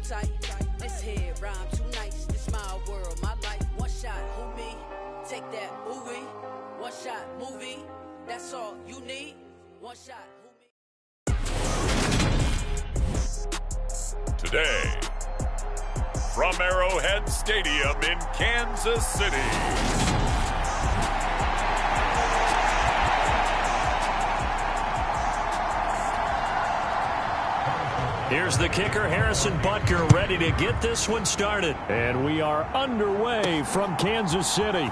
tight. This here rhyme too nice. This my world, my life. One shot, who me? Take that, ooh-wee. One shot, movie. That's all you need. One shot, who me? Today, from Arrowhead Stadium in Kansas City. Here's the kicker, Harrison Butker, ready to get this one started. And we are underway from Kansas City.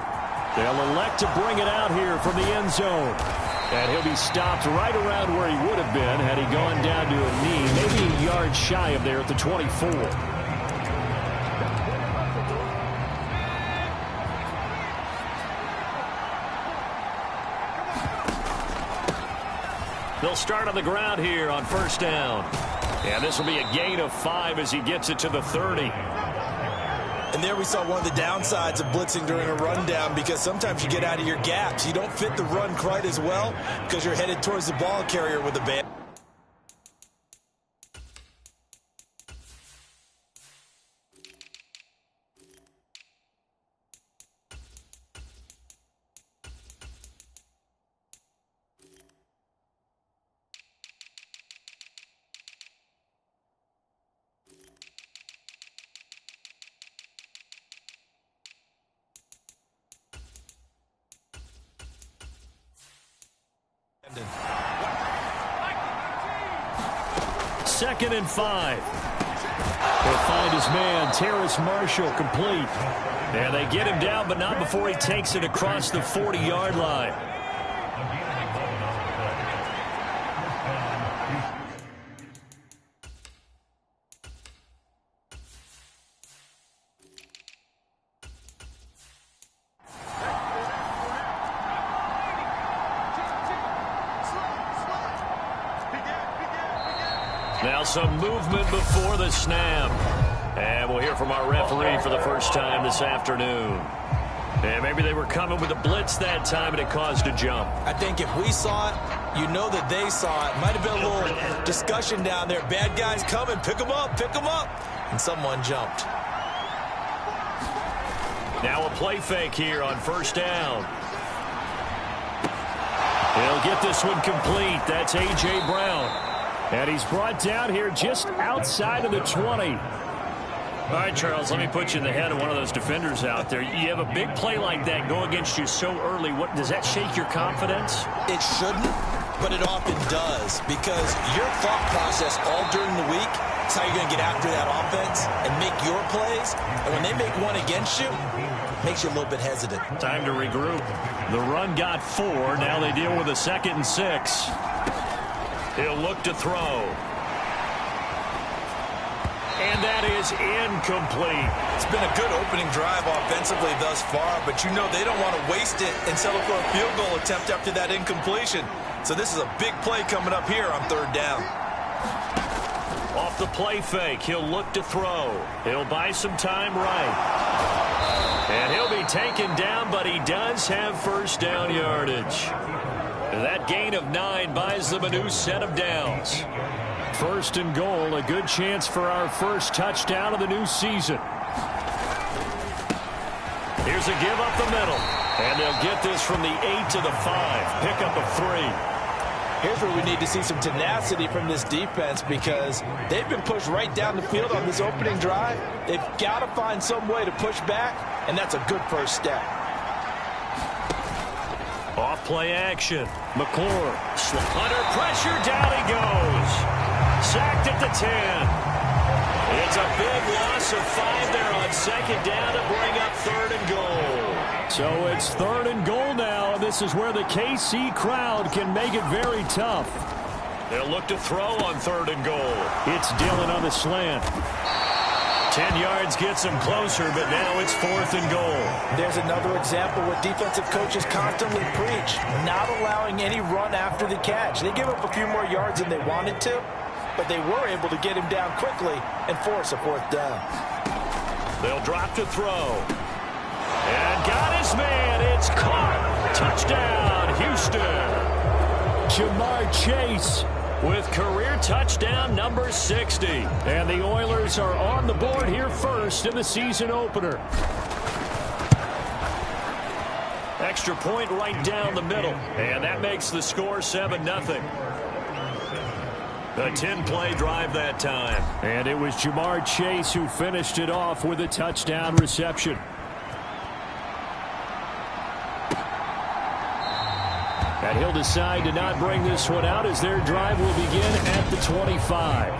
They'll elect to bring it out here from the end zone. And he'll be stopped right around where he would have been had he gone down to a knee, maybe a yard shy of there at the 24. They'll start on the ground here on first down. And this will be a gain of 5 as he gets it to the 30. And there we saw one of the downsides of blitzing during a rundown, because sometimes you get out of your gaps. You don't fit the run quite as well because you're headed towards the ball carrier with a band. Second and 5. He'll find his man, Terrace Marshall, complete. And they get him down, but not before he takes it across the 40-yard line. Now some movement before the snap. And we'll hear from our referee for the first time this afternoon. And maybe they were coming with a blitz that time and it caused a jump. I think if we saw it, you know that they saw it. Might have been a little discussion down there. Bad guys coming, pick them up, pick them up. And someone jumped. Now a play fake here on first down. He'll get this one complete. That's A.J. Brown. And he's brought down here just outside of the 20. All right, Charles, let me put you in the head of one of those defenders out there. You have a big play like that go against you so early. What does that shake your confidence? It shouldn't, but it often does, because your thought process all during the week is how you're going to get after that offense and make your plays. And when they make one against you, it makes you a little bit hesitant. Time to regroup. The run got 4. Now they deal with a 2nd and 6. He'll look to throw. And that is incomplete. It's been a good opening drive offensively thus far, but you know they don't want to waste it and settle for a field goal attempt after that incompletion. So this is a big play coming up here on third down. Off the play fake, he'll look to throw. He'll buy some time right. And he'll be taken down, but he does have first down yardage. That gain of 9 buys them a new set of downs. First and goal, a good chance for our first touchdown of the new season. Here's a give up the middle. And they'll get this from the 8 to the 5. Pickup of 3. Here's where we need to see some tenacity from this defense, because they've been pushed right down the field on this opening drive. They've got to find some way to push back, and that's a good first step. Off play action. McClure. Under pressure, down he goes. Sacked at the 10. It's a big loss of 5 there on second down to bring up third and goal. So it's third and goal now. This is where the KC crowd can make it very tough. They'll look to throw on third and goal. It's Dillon on the slant. 10 yards gets him closer, but now it's fourth and goal. There's another example where defensive coaches constantly preach, not allowing any run after the catch. They give up a few more yards than they wanted to, but they were able to get him down quickly and force a fourth down. They'll drop to throw. And got his man. It's caught. Touchdown, Houston. Jamar Chase with career touchdown number 60. And the Oilers are on the board here first in the season opener. Extra point right down the middle. And that makes the score 7-0. A 10-play drive that time. And it was Jamar Chase who finished it off with a touchdown reception. And he'll decide to not bring this one out as their drive will begin at the 25.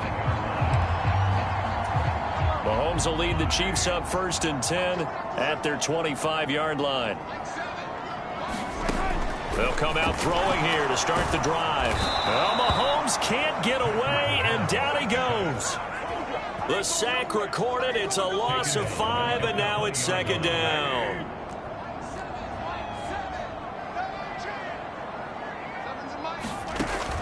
Mahomes will lead the Chiefs up 1st and 10 at their 25-yard line. They'll come out throwing here to start the drive. Well, Mahomes can't get away, and down he goes. The sack recorded. It's a loss of 5, and now it's 2nd down.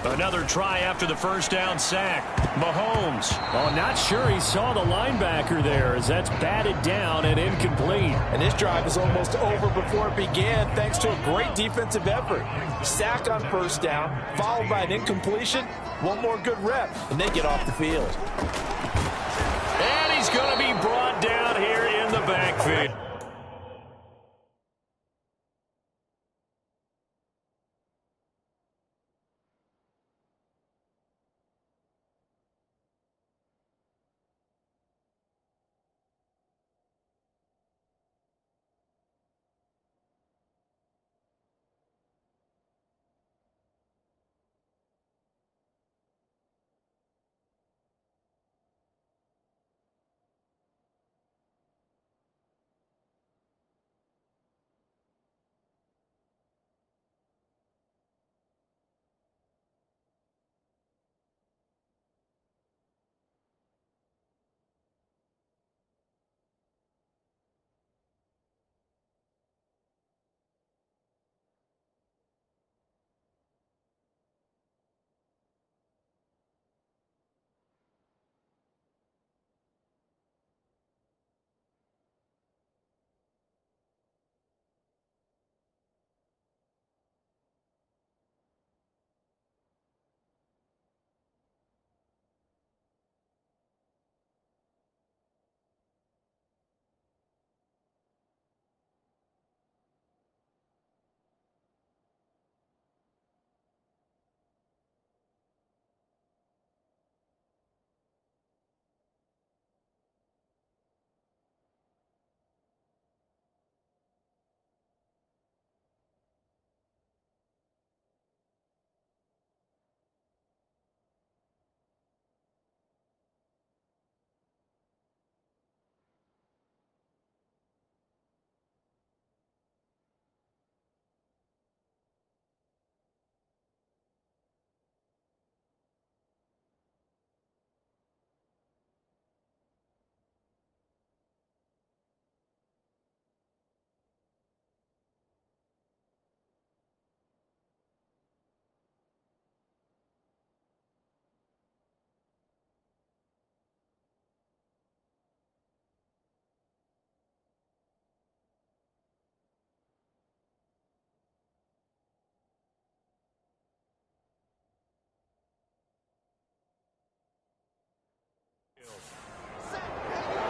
Another try after the 1st down sack. Mahomes. Oh, not sure he saw the linebacker there as that's batted down and incomplete. And this drive is almost over before it began thanks to a great defensive effort. Sack on 1st down, followed by an incompletion, one more good rep, and they get off the field. And he's going to be brought down here in the backfield.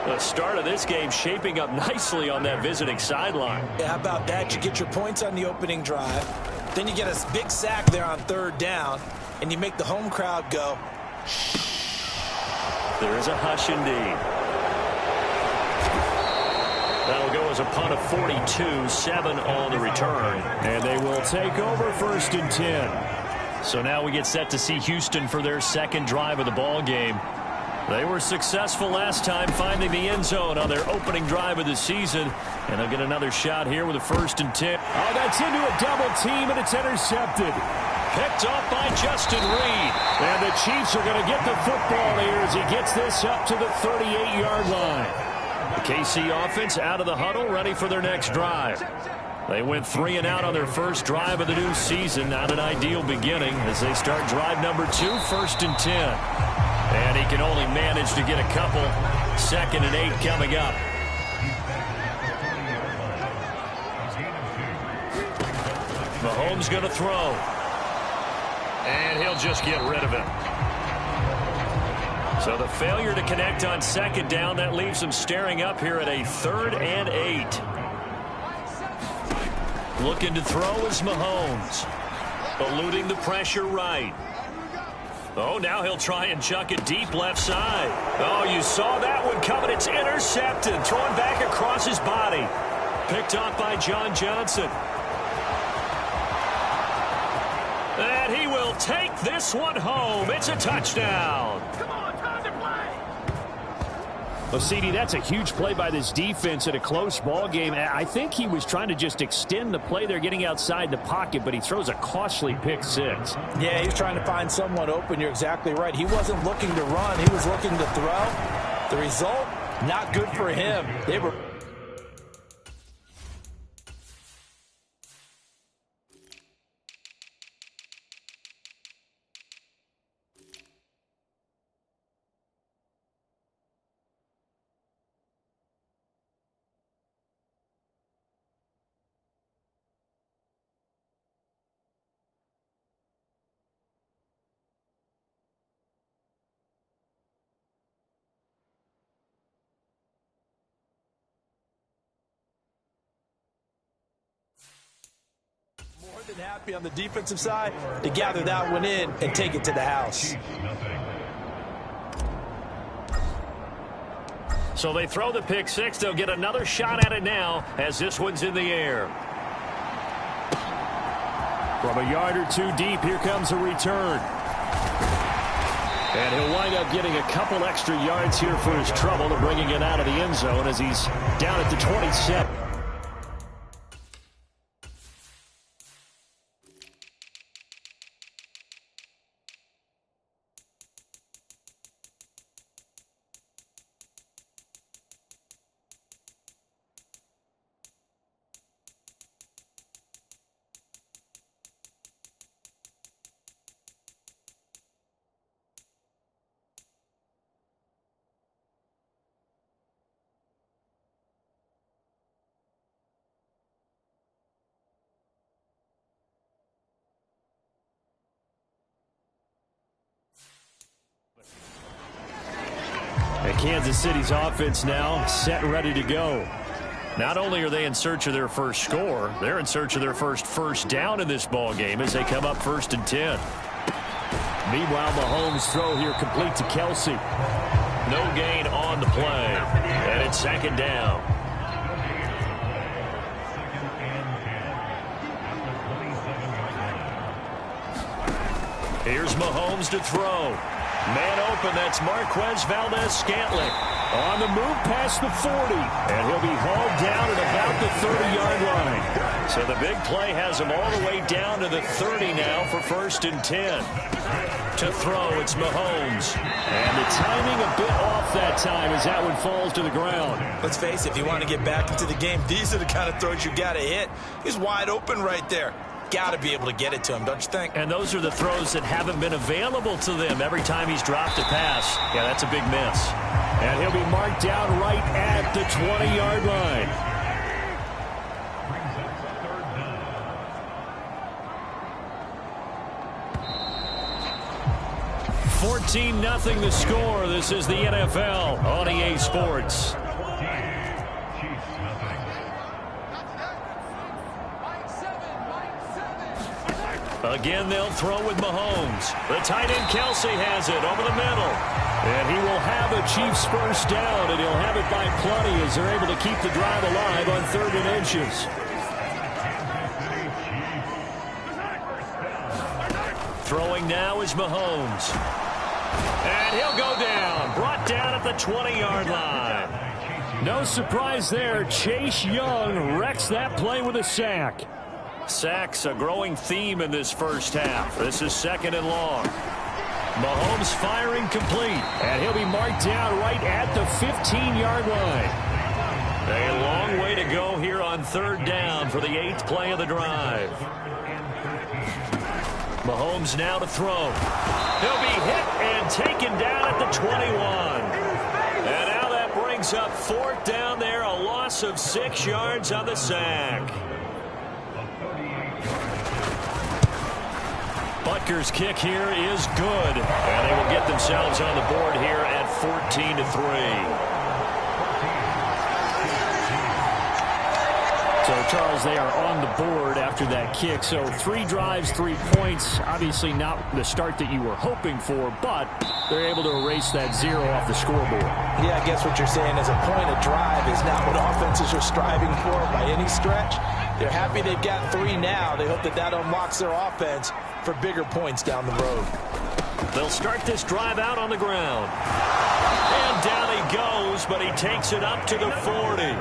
The start of this game shaping up nicely on that visiting sideline. Yeah, how about that? You get your points on the opening drive, then you get a big sack there on 3rd down, and you make the home crowd go. There is a hush indeed. That'll go as a punt of 42, 7 on the return. And they will take over 1st and 10. So now we get set to see Houston for their 2nd drive of the ball game. They were successful last time finding the end zone on their opening drive of the season. And they'll get another shot here with a 1st and 10. Oh, that's into a double team, and it's intercepted. Picked off by Justin Reed. And the Chiefs are going to get the football here as he gets this up to the 38-yard line. The KC offense out of the huddle, ready for their next drive. They went 3 and out on their first drive of the new season. Not an ideal beginning as they start drive number 2, 1st and 10. And he can only manage to get a couple. 2nd and 8 coming up. Mahomes going to throw. And he'll just get rid of him. So the failure to connect on second down, that leaves him staring up here at a 3rd and 8. Looking to throw is Mahomes. Eluding the pressure right. Oh, now he'll try and chuck it deep left side. Oh, you saw that one coming. It's intercepted. Thrown back across his body. Picked off by John Johnson. And he will take this one home. It's a touchdown. Come on, time to play. Well, CD, that's a huge play by this defense in a close ball game. I think he was trying to just extend the play there, getting outside the pocket, but he throws a costly pick six. Yeah, he's trying to find someone open. You're exactly right. He wasn't looking to run. He was looking to throw. The result, not good for him. They were... more than happy on the defensive side to gather that one in and take it to the house. So they throw the pick six. They'll get another shot at it now as this one's in the air. From a yard or two deep, here comes a return. And he'll wind up getting a couple extra yards here for his trouble to bringing it out of the end zone as he's down at the 27. And Kansas City's offense now set and ready to go. Not only are they in search of their first score, they're in search of their first down in this ball game as they come up 1st and 10. Meanwhile, Mahomes' throw here complete to Kelsey. No gain on the play. And it's 2nd down. Here's Mahomes to throw. Man open, that's Marquez Valdez-Scantling. On the move past the 40. And he'll be hauled down at about the 30-yard line. So the big play has him all the way down to the 30 now for 1st and 10. To throw, it's Mahomes. And the timing a bit off that time as that one falls to the ground. Let's face it, if you want to get back into the game, these are the kind of throws you got to hit. He's wide open right there. Got to be able to get it to him, don't you think? And those are the throws that haven't been available to them every time he's dropped a pass. Yeah, that's a big miss. And he'll be marked down right at the 20-yard line. $14-0 the score. This is the NFL on EA Sports. Again, they'll throw with Mahomes. The tight end Kelsey has it over the middle. And he will have a Chiefs first down, and he'll have it by plenty as they're able to keep the drive alive on 3rd and inches. Throwing now is Mahomes. And he'll go down. Brought down at the 20-yard line. No surprise there. Chase Young wrecks that play with a sack. Sacks a growing theme in this first half. This is 2nd and long. Mahomes firing complete. And he'll be marked down right at the 15-yard line. A long way to go here on 3rd down for the 8th play of the drive. Mahomes now to throw. He'll be hit and taken down at the 21. And now that brings up 4th down there. A loss of 6 yards on the sack. Butker's kick here is good. And they will get themselves on the board here at 14-3. So, Charles, they are on the board after that kick. So 3 drives, 3 points. Obviously not the start that you were hoping for, but they're able to erase that 0 off the scoreboard. Yeah, I guess what you're saying is a point of drive is not what offenses are striving for by any stretch. They're happy they've got 3 now. They hope that that unlocks their offense for bigger points down the road. They'll start this drive out on the ground. And down he goes, but he takes it up to the 40.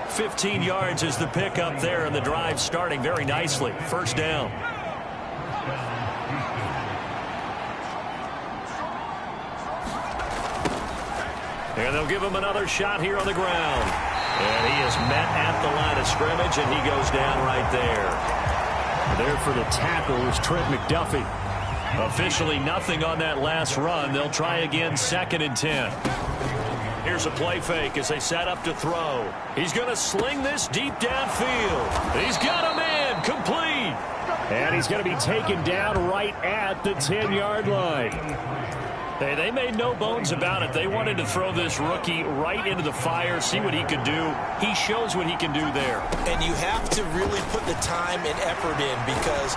15 yards is the pickup there, and the drive starting very nicely. First down. And they'll give him another shot here on the ground. And he is met at the line of scrimmage, and he goes down right there. There for the tackle is Trent McDuffie. Officially nothing on that last run. They'll try again, 2nd and 10. Here's a play fake as they set up to throw. He's going to sling this deep downfield. He's got him in. Complete. And he's going to be taken down right at the 10-yard line. Hey, they made no bones about it. They wanted to throw this rookie right into the fire, see what he could do. He shows what he can do there. And you have to really put the time and effort in, because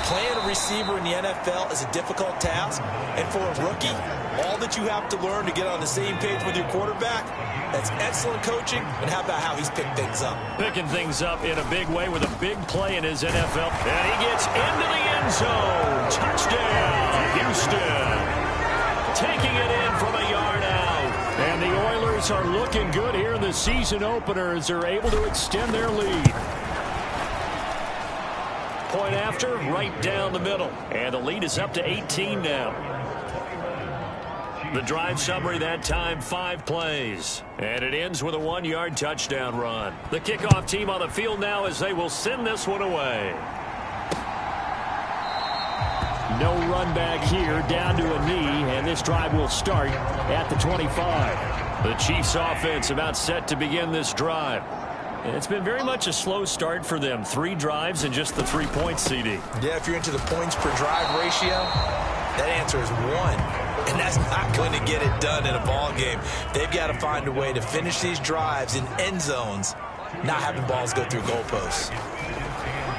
playing a receiver in the NFL is a difficult task. And for a rookie, all that you have to learn to get on the same page with your quarterback, that's excellent coaching. And how about how he's picked things up? Picking things up in a big way with a big play in his NFL. And he gets into the end zone. Touchdown, Houston. Taking it in from a yard out. And the Oilers are looking good here in the season opener as they're able to extend their lead. Point after, right down the middle. And the lead is up to 18 now. The drive summary that time, 5 plays. And it ends with a 1-yard touchdown run. The kickoff team on the field now as they will send this one away. No run back here, down to a knee, and this drive will start at the 25. The Chiefs offense about set to begin this drive. It's been very much a slow start for them. 3 drives and just the 3 points, CD. Yeah, if you're into the points per drive ratio, that answer is 1. And that's not going to get it done in a ball game. They've got to find a way to finish these drives in end zones, not having balls go through goalposts.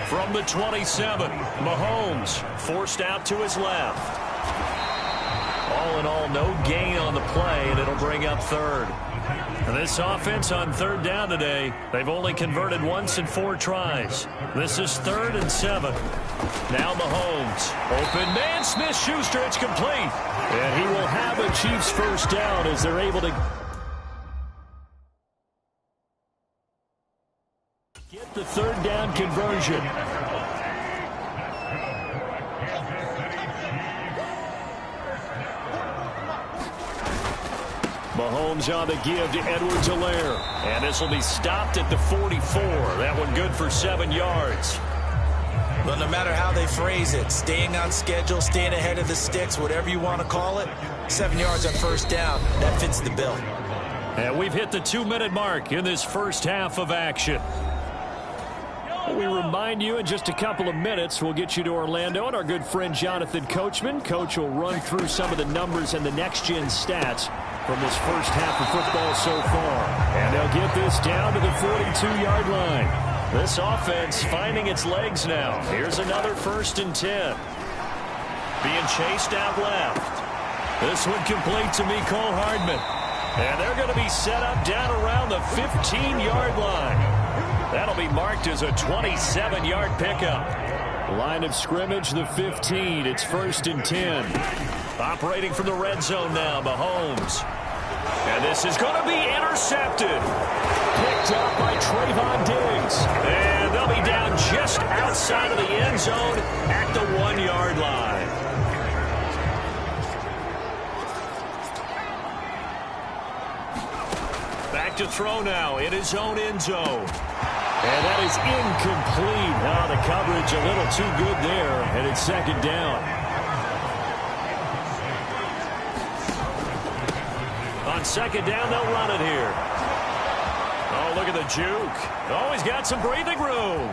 From the 27, Mahomes forced out to his left. All in all, no gain on the play, and it'll bring up 3rd. And this offense on 3rd down today, they've only converted once in 4 tries. This is 3rd and 7. Now Mahomes. Open man, Smith-Schuster, it's complete. And he will have a Chiefs first down as they're able to get the 3rd down conversion. Mahomes on the give to Edwards-Helaire. And this will be stopped at the 44. That one good for 7 yards. Well, no matter how they phrase it, staying on schedule, staying ahead of the sticks, whatever you want to call it, 7 yards on first down, that fits the bill. And we've hit the 2-minute mark in this first half of action. We remind you in just a couple of minutes we'll get you to Orlando and our good friend Jonathan Coachman. Coach will run through some of the numbers and the next-gen stats from this first half of football so far. And they'll get this down to the 42-yard line. This offense finding its legs now. Here's another 1st and 10. Being chased out left. This one complete to Mecole Hardman. And they're going to be set up down around the 15-yard line. That'll be marked as a 27-yard pickup. Line of scrimmage, the 15. It's 1st and 10. Operating from the red zone now, Mahomes. And this is going to be intercepted. Picked up by Trayvon Diggs. And they'll be down just outside of the end zone at the 1-yard line. Back to throw now in his own end zone. And that is incomplete. Now the coverage a little too good there, and it's 2nd down. On 2nd down, they'll run it here. Oh, look at the juke. Oh, he's got some breathing room.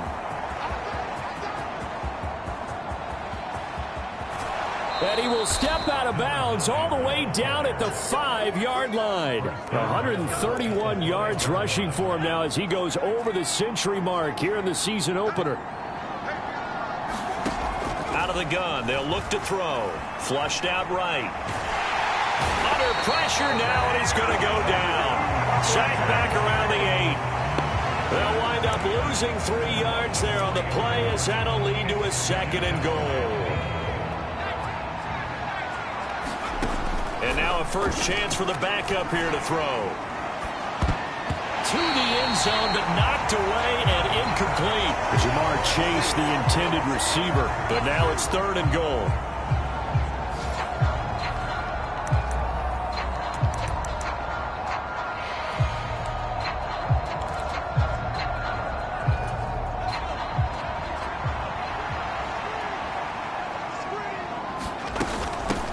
And he will step out of bounds all the way down at the 5-yard line. 131 yards rushing for him now as he goes over the century mark here in the season opener. Out of the gun, they'll look to throw. Flushed out right. Under pressure now, and he's going to go down. Sacked back around the 8. They'll wind up losing 3 yards there on the play as that'll lead to a 2nd and goal. And now a first chance for the backup here to throw. To the end zone, but knocked away and incomplete. Jamar Chase, the intended receiver. But now it's 3rd and goal.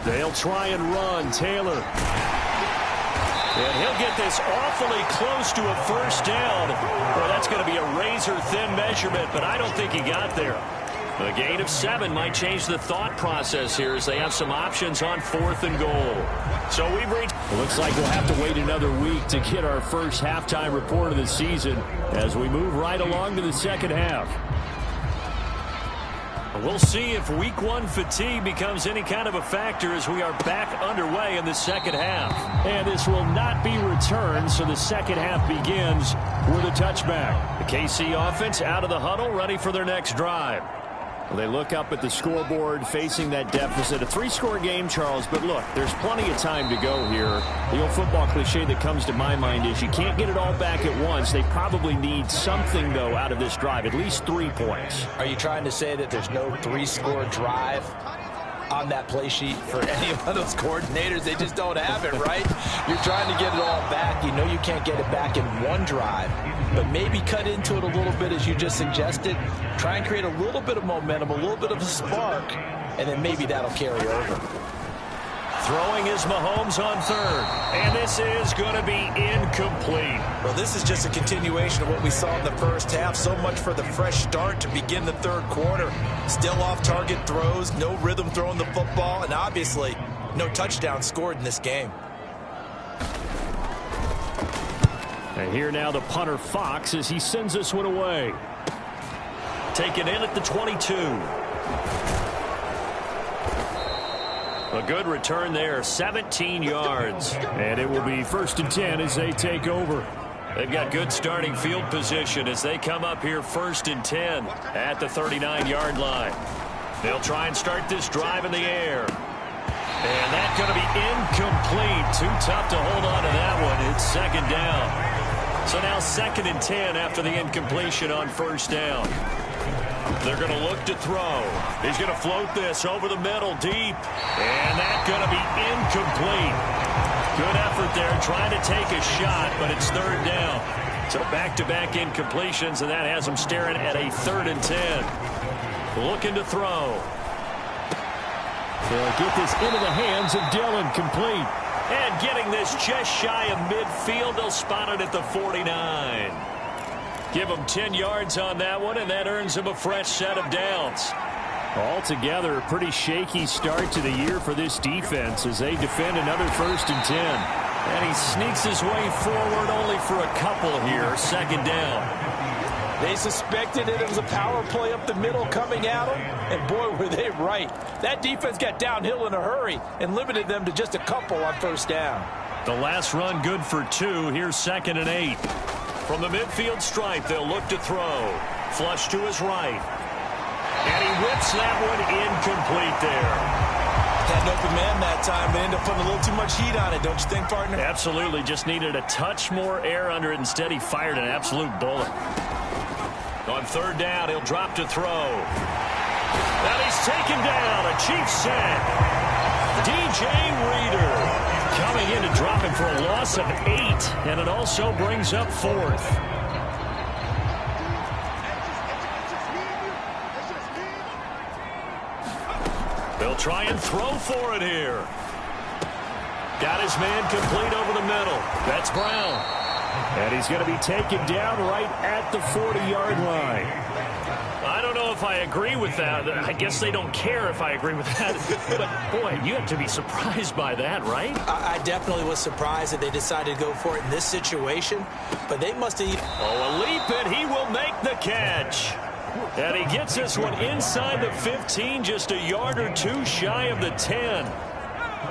They'll try and run. Taylor. And he'll get this awfully close to a first down. Well, that's going to be a razor-thin measurement, but I don't think he got there. A gain of 7 might change the thought process here as they have some options on 4th and goal. So we've reached... It looks like we'll have to wait another week to get our first halftime report of the season as we move right along to the second half. We'll see if week 1 fatigue becomes any kind of a factor as we are back underway in the second half. And this will not be returned, so the second half begins with a touchback. The KC offense out of the huddle, ready for their next drive. Well, they look up at the scoreboard facing that deficit. A 3-score game, Charles, but look, there's plenty of time to go here. The old football cliche that comes to my mind is you can't get it all back at once. They probably need something, though, out of this drive, at least 3 points. Are you trying to say that there's no 3-score drive on that play sheet for any of those coordinators? They just don't have it, right? You're trying to get it all back. You know you can't get it back in one drive, but maybe cut into it a little bit as you just suggested. Try and create a little bit of momentum, a little bit of a spark, and then maybe that'll carry over. Throwing is Mahomes on 3rd, and this is going to be incomplete. Well, this is just a continuation of what we saw in the first half. So much for the fresh start to begin the 3rd quarter. Still off-target throws, no rhythm throwing the football, and obviously no touchdown scored in this game. And here now the punter Fox as he sends this one away. Taken in at the 22. A good return there, 17 yards. And it will be 1st and 10 as they take over. They've got good starting field position as they come up here 1st and 10 at the 39-yard line. They'll try and start this drive in the air. And that's going to be incomplete. Too tough to hold on to that one. It's 2nd down. So now 2nd and 10 after the incompletion on 1st down. They're going to look to throw. He's going to float this over the middle deep. And that's going to be incomplete. Good effort there trying to take a shot, but it's 3rd down. So back-to-back incompletions, and that has them staring at a 3rd and 10. Looking to throw. They'll get this into the hands of Dillon, complete. And getting this just shy of midfield, they'll spot it at the 49. Give them 10 yards on that one, and that earns them a fresh set of downs. Altogether, a pretty shaky start to the year for this defense as they defend another 1st and 10. And he sneaks his way forward only for a couple here, 2nd down. They suspected it was a power play up the middle coming at them, and boy, were they right. That defense got downhill in a hurry and limited them to just a couple on 1st down. The last run good for 2. Here's 2nd and 8. From the midfield stripe, they'll look to throw. Flush to his right. And he whips that one incomplete there. Had an open man that time, but ended up putting a little too much heat on it, don't you think, partner? Absolutely. Just needed a touch more air under it. Instead, he fired an absolute bullet. On 3rd down, he'll drop to throw. And he's taken down. A Chiefs sack. DJ Reader coming in to drop him for a loss of 8. And it also brings up 4th. They'll try and throw for it here. Got his man complete over the middle. That's Brown. And he's going to be taken down right at the 40-yard line. I don't know if I agree with that. I guess they don't care if I agree with that. But, boy, you have to be surprised by that, right? I definitely was surprised that they decided to go for it in this situation. But they must have... Oh, a leap, and he will make the catch. And he gets this one inside the 15, just a yard or two shy of the 10.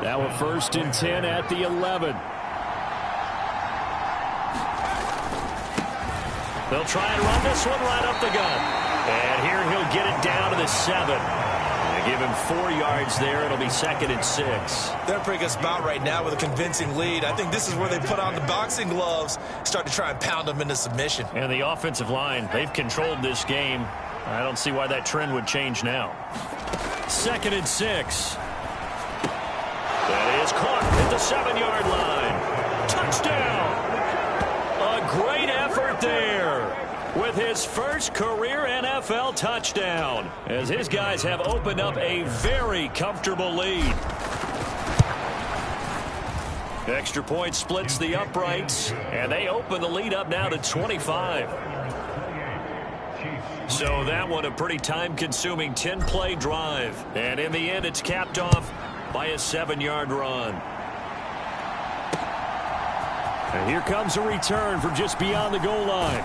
Now a 1st and 10 at the 11. They'll try and run this one right up the gut. And here he'll get it down to the 7. They give him 4 yards there. It'll be 2nd and 6. They're in a pretty good spot right now with a convincing lead. I think this is where they put on the boxing gloves, start to try and pound them into submission. And the offensive line, they've controlled this game. I don't see why that trend would change now. 2nd and 6. That is caught at the 7-yard line. Touchdown! A great effort there with his first career NFL touchdown, as his guys have opened up a very comfortable lead. Extra point splits the uprights, and they open the lead up now to 25. So that one a pretty time-consuming 10-play drive. And in the end, it's capped off by a 7-yard run. And here comes a return from just beyond the goal line.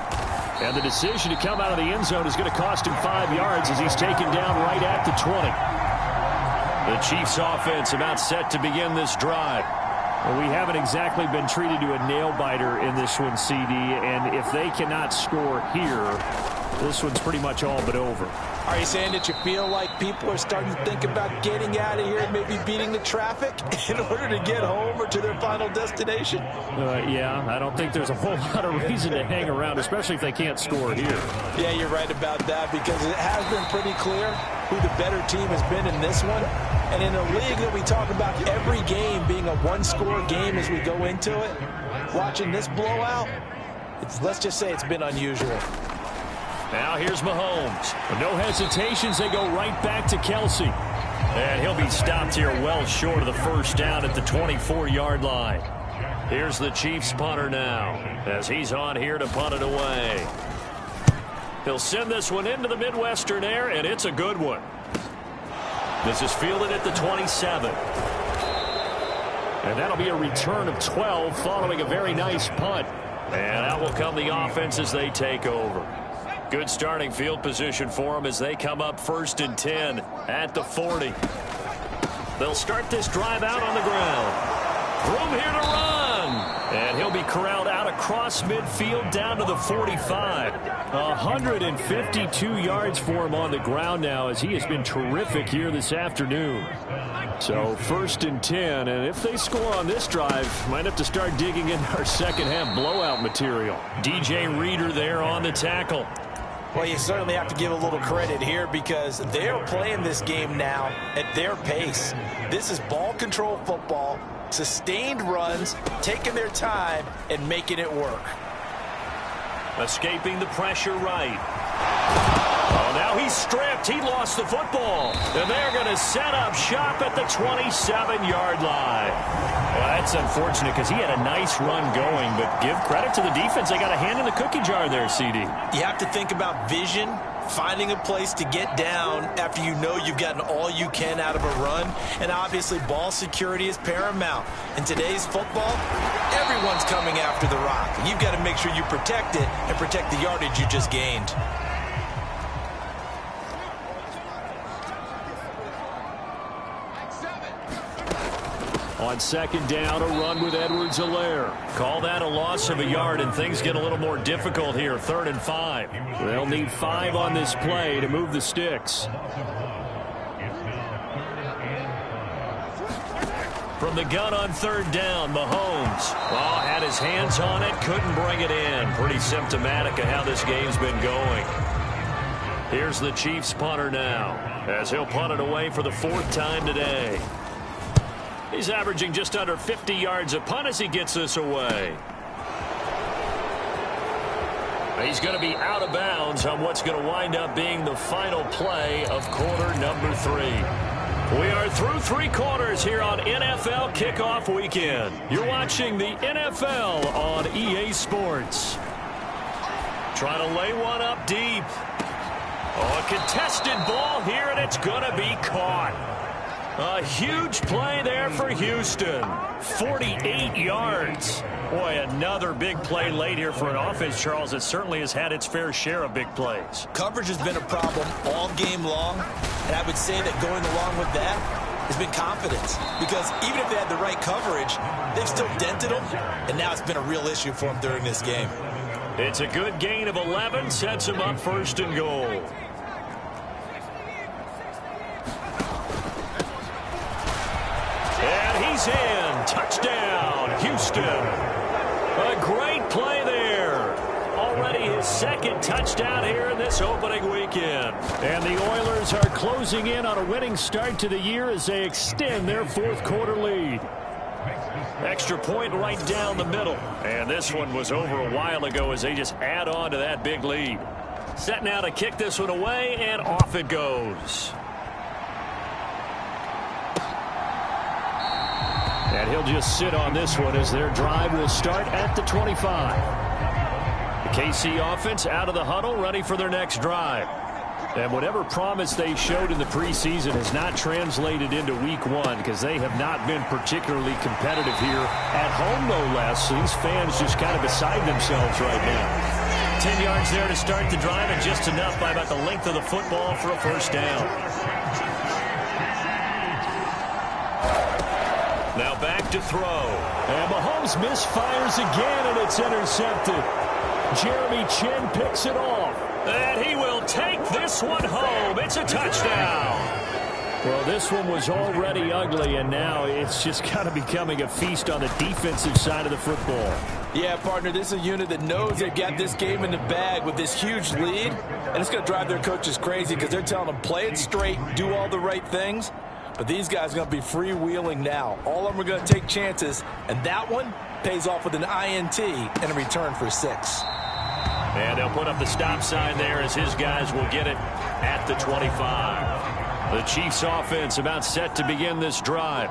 And the decision to come out of the end zone is going to cost him 5 yards as he's taken down right at the 20. The Chiefs offense about set to begin this drive. Well, we haven't exactly been treated to a nail-biter in this one, CD, and if they cannot score here, this one's pretty much all but over. Are you saying that you feel like people are starting to think about getting out of here and maybe beating the traffic in order to get home or to their final destination? Yeah, I don't think there's a whole lot of reason to hang around, especially if they can't score here. Yeah, you're right about that, because it has been pretty clear who the better team has been in this one. And in a league that we talk about every game being a one-score game as we go into it, watching this blowout, let's just say it's been unusual. Now here's Mahomes. No hesitations, they go right back to Kelsey. And he'll be stopped here well short of the first down at the 24-yard line. Here's the Chiefs punter now, as he's on here to punt it away. He'll send this one into the Midwestern air, and it's a good one. This is fielded at the 27. And that'll be a return of 12 following a very nice punt. And out will come the offense as they take over. Good starting field position for them as they come up 1st and 10 at the 40. They'll start this drive out on the ground. Room here to run. And he'll be corralled out across midfield down to the 45. 152 yards for him on the ground now, as he has been terrific here this afternoon. So 1st and 10, and if they score on this drive, might have to start digging into our second half blowout material. DJ Reader there on the tackle. Well, you certainly have to give a little credit here, because they're playing this game now at their pace. This is ball control football, sustained runs, taking their time, and making it work. Escaping the pressure right. Oh, now he's stripped. He lost the football. And they're going to set up shop at the 27-yard line. Well, that's unfortunate, because he had a nice run going, but give credit to the defense. They got a hand in the cookie jar there, CD. You have to think about vision, finding a place to get down after you know you've gotten all you can out of a run. And obviously, ball security is paramount. In today's football, everyone's coming after the rock. You've got to make sure you protect it and protect the yardage you just gained. On 2nd down, a run with Edwards-Helaire. Call that a loss of a yard, and things get a little more difficult here. 3rd and 5. They'll need 5 on this play to move the sticks. From the gun on 3rd down, Mahomes. Oh, had his hands on it, couldn't bring it in. Pretty symptomatic of how this game's been going. Here's the Chiefs punter now, as he'll punt it away for the 4th time today. He's averaging just under 50 yards a punt as he gets this away. He's going to be out of bounds on what's going to wind up being the final play of quarter number 3. We are through 3 quarters here on NFL Kickoff Weekend. You're watching the NFL on EA Sports. Trying to lay one up deep. Oh, a contested ball here, and it's going to be caught. A huge play there for Houston. 48 yards. Boy, another big play late here for an offense, Charles, that certainly has had its fair share of big plays. Coverage has been a problem all game long, and I would say that going along with that has been confidence. Because even if they had the right coverage, they've still dented them, and now it's been a real issue for them during this game. It's a good gain of 11, sets them up 1st and goal. And he's in. Touchdown, Houston. A great play there. Already his 2nd touchdown here in this opening weekend. And the Oilers are closing in on a winning start to the year as they extend their 4th quarter lead. Extra point right down the middle. And this one was over a while ago as they just add on to that big lead. Set now to kick this one away, and off it goes. And he'll just sit on this one as their drive will start at the 25. The KC offense out of the huddle, ready for their next drive. And whatever promise they showed in the preseason has not translated into week 1 because they have not been particularly competitive here at home, no less. So these fans just kind of beside themselves right now. 10 yards there to start the drive, and just enough by about the length of the football for a 1st down. Now back to throw. And Mahomes misfires again, and it's intercepted. Jeremy Chin picks it off. And he will take this one home. It's a touchdown. Well, this one was already ugly, and now it's just kind of becoming a feast on the defensive side of the football. Yeah, partner, this is a unit that knows they've got this game in the bag with this huge lead, and it's going to drive their coaches crazy because they're telling them play it straight, do all the right things. But these guys are going to be freewheeling now. All of them are going to take chances, and that one pays off with an INT and a return for 6. And they'll put up the stop sign there as his guys will get it at the 25. The Chiefs offense about set to begin this drive.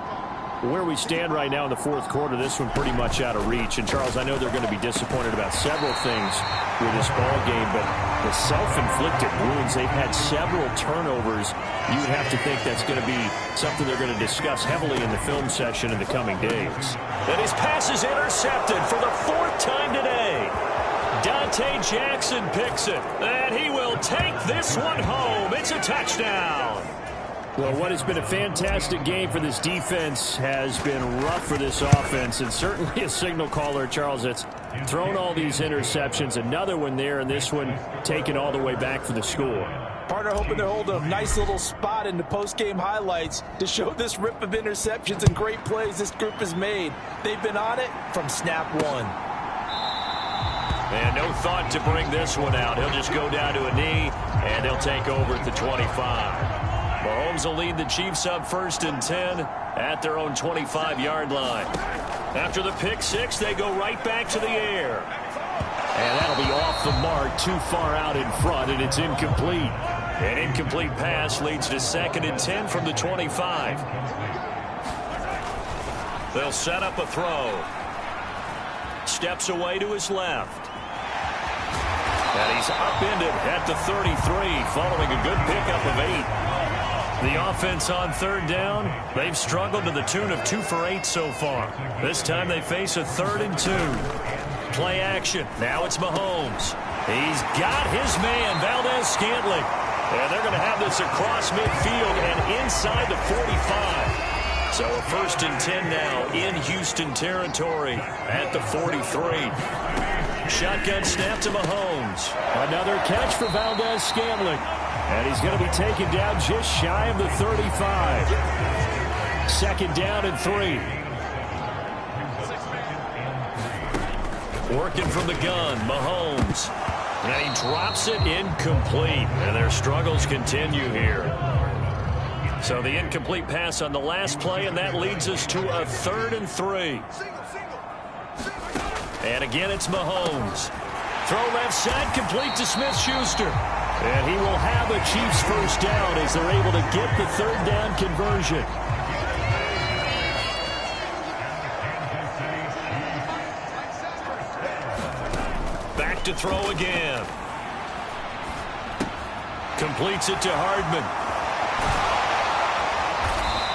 Where we stand right now in the 4th quarter, this one pretty much out of reach. And, Charles, I know they're going to be disappointed about several things with this ball game, but the self-inflicted wounds, they've had several turnovers. You would have to think that's going to be something they're going to discuss heavily in the film session in the coming days. And his pass is intercepted for the 4th time today. Dante Jackson picks it, and he will take this one home. It's a touchdown. Well, what has been a fantastic game for this defense has been rough for this offense, and certainly a signal caller, Charles, that's thrown all these interceptions. Another one there, and this one taken all the way back for the score. Partner hoping they're holding a nice little spot in the post-game highlights to show this rip of interceptions and great plays this group has made. They've been on it from snap 1. And no thought to bring this one out. He'll just go down to a knee, and they'll take over at the 25. Mahomes will lead the Chiefs up 1st and 10 at their own 25-yard line. After the pick 6, they go right back to the air. And that'll be off the mark, too far out in front, and it's incomplete. An incomplete pass leads to 2nd and 10 from the 25. They'll set up a throw. Steps away to his left. And he's upended at the 33, following a good pickup of 8. The offense on 3rd down, they've struggled to the tune of 2 for 8 so far. This time they face a 3rd and 2. Play action. Now it's Mahomes. He's got his man, Valdez-Scantling. And they're going to have this across midfield and inside the 45. So a 1st and 10 now in Houston territory at the 43. Shotgun snap to Mahomes. Another catch for Valdez-Scantling. And he's going to be taken down just shy of the 35. 2nd down and 3. Working from the gun, Mahomes. And he drops it incomplete. And their struggles continue here. So the incomplete pass on the last play, and that leads us to a 3rd and 3. And again, it's Mahomes. Throw left side, complete to Smith-Schuster. And he will have a Chiefs first down as they're able to get the third down conversion. Back to throw again. Completes it to Hardman.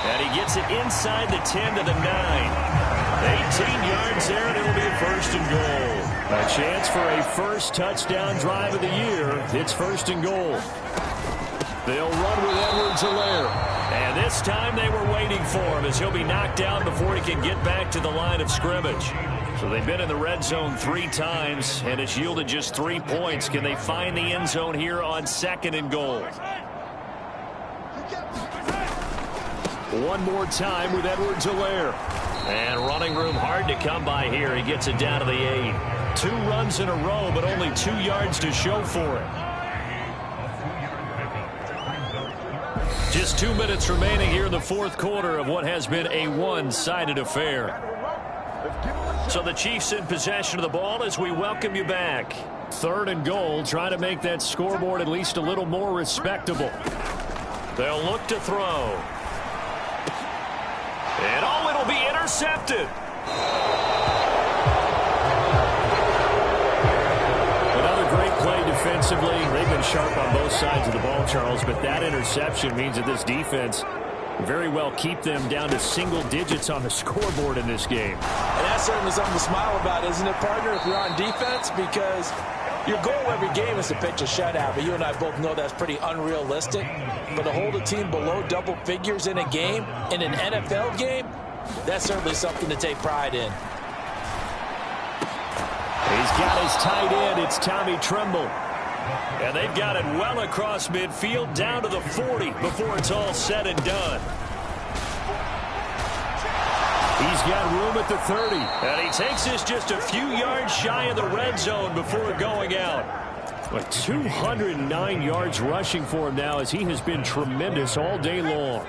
And he gets it inside the 10 to the 9. 18 yards there, and it'll be a first and goal. A chance for a first touchdown drive of the year. It's first and goal. They'll run with Edwards-Helaire. And this time they were waiting for him as he'll be knocked down before he can get back to the line of scrimmage. So they've been in the red zone 3 times, and it's yielded just 3 points. Can they find the end zone here on second and goal? One more time with Edwards-Helaire. And running room hard to come by here. He gets it down to the 8. 2 runs in a row, but only 2 yards to show for it. Just 2 minutes remaining here in the fourth quarter of what has been a one-sided affair. So the Chiefs in possession of the ball as we welcome you back. Third and goal, trying to make that scoreboard at least a little more respectable. They'll look to throw. And oh, it'll be intercepted. Another great play defensively. They've been sharp on both sides of the ball, Charles, but that interception means that this defense very well keep them down to single digits on the scoreboard in this game. And that's certainly something to smile about, isn't it, partner, if you're on defense? Because your goal every game is to pitch a shutout, but you and I both know that's pretty unrealistic. But to hold a team below double figures in a game, in an NFL game, that's certainly something to take pride in. He's got his tight end. It's Tommy Tremble. And they've got it well across midfield down to the 40 before it's all said and done. He's got room at the 30. And he takes this just a few yards shy of the red zone before going out. But 209 yards rushing for him now as he has been tremendous all day long.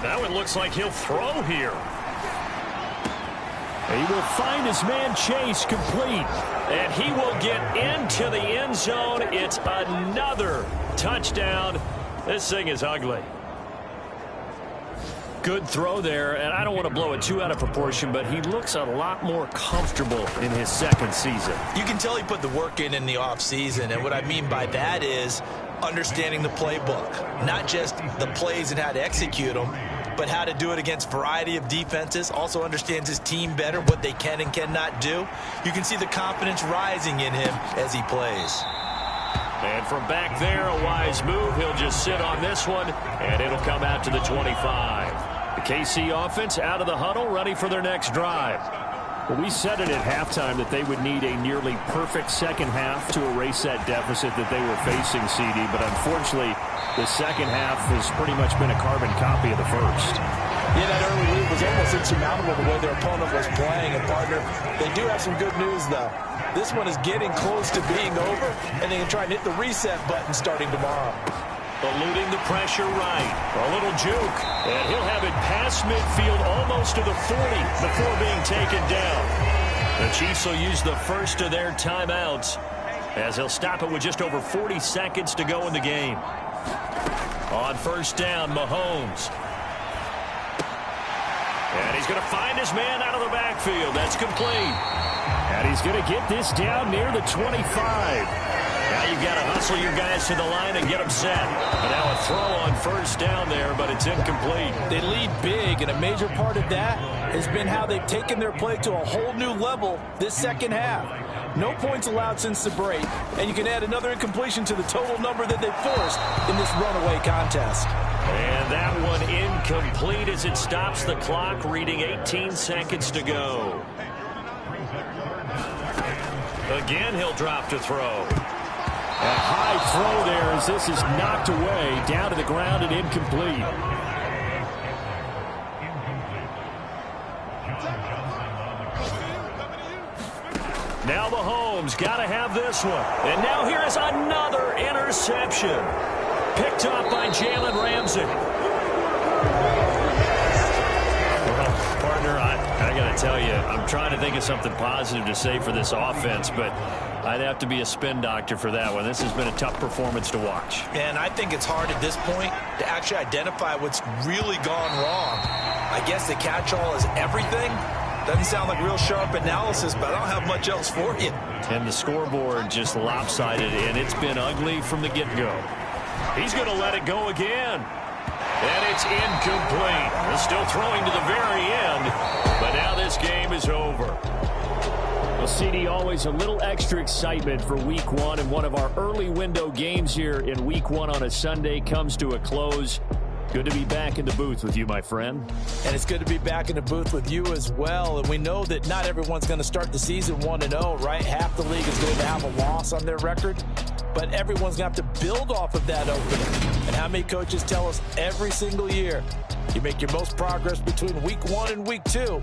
Now it looks like he'll throw here. He will find his man Chase complete. And he will get into the end zone. It's another touchdown. This thing is ugly. Good throw there, and I don't want to blow it too out of proportion, but he looks a lot more comfortable in his second season. You can tell he put the work in the offseason, and what I mean by that is understanding the playbook. Not just the plays and how to execute them, but how to do it against a variety of defenses. Also understands his team better, what they can and cannot do. You can see the confidence rising in him as he plays. And from back there, a wise move. He'll just sit on this one, and it'll come out to the 25. The KC offense out of the huddle, ready for their next drive. Well, we said it at halftime that they would need a nearly perfect second half to erase that deficit that they were facing, CD. But unfortunately, the second half has pretty much been a carbon copy of the first. Yeah, that early lead was almost insurmountable the way their opponent was playing. And, partner, they do have some good news, though. This one is getting close to being over, and they can try and hit the reset button starting tomorrow. Eluding the pressure right. A little juke. And he'll have it past midfield almost to the 40 before being taken down. The Chiefs will use the first of their timeouts as he'll stop it with just over 40 seconds to go in the game. On first down, Mahomes. And he's going to find his man out of the backfield. That's complete. And he's going to get this down near the 25. Now you've got to hustle your guys to the line and get them set. And now a throw on first down there, but it's incomplete. They lead big, and a major part of that has been how they've taken their play to a whole new level this second half. No points allowed since the break, and you can add another incompletion to the total number that they forced in this runaway contest. And that one incomplete as it stops the clock, reading 18 seconds to go. Again, he'll drop to throw. A high throw there as this is knocked away, down to the ground and incomplete. Now Mahomes got to have this one. And now here is another interception. Picked up by Jalen Ramsey. Well, partner, I got to tell you, I'm trying to think of something positive to say for this offense, but I'd have to be a spin doctor for that one. This has been a tough performance to watch. And I think it's hard at this point to actually identify what's really gone wrong. I guess the catch-all is everything. Doesn't sound like real sharp analysis, but I don't have much else for you. And the scoreboard just lopsided, and it's been ugly from the get-go. He's going to let it go again. And it's incomplete. They're still throwing to the very end, but now this game is over. Well, CD, always a little extra excitement for Week 1, and one of our early window games here in Week 1 on a Sunday comes to a close. Good to be back in the booth with you, my friend. And it's good to be back in the booth with you as well. And we know that not everyone's going to start the season 1-0, right? Half the league is going to have a loss on their record. But everyone's going to have to build off of that opening. And how many coaches tell us every single year, you make your most progress between Week 1 and Week 2.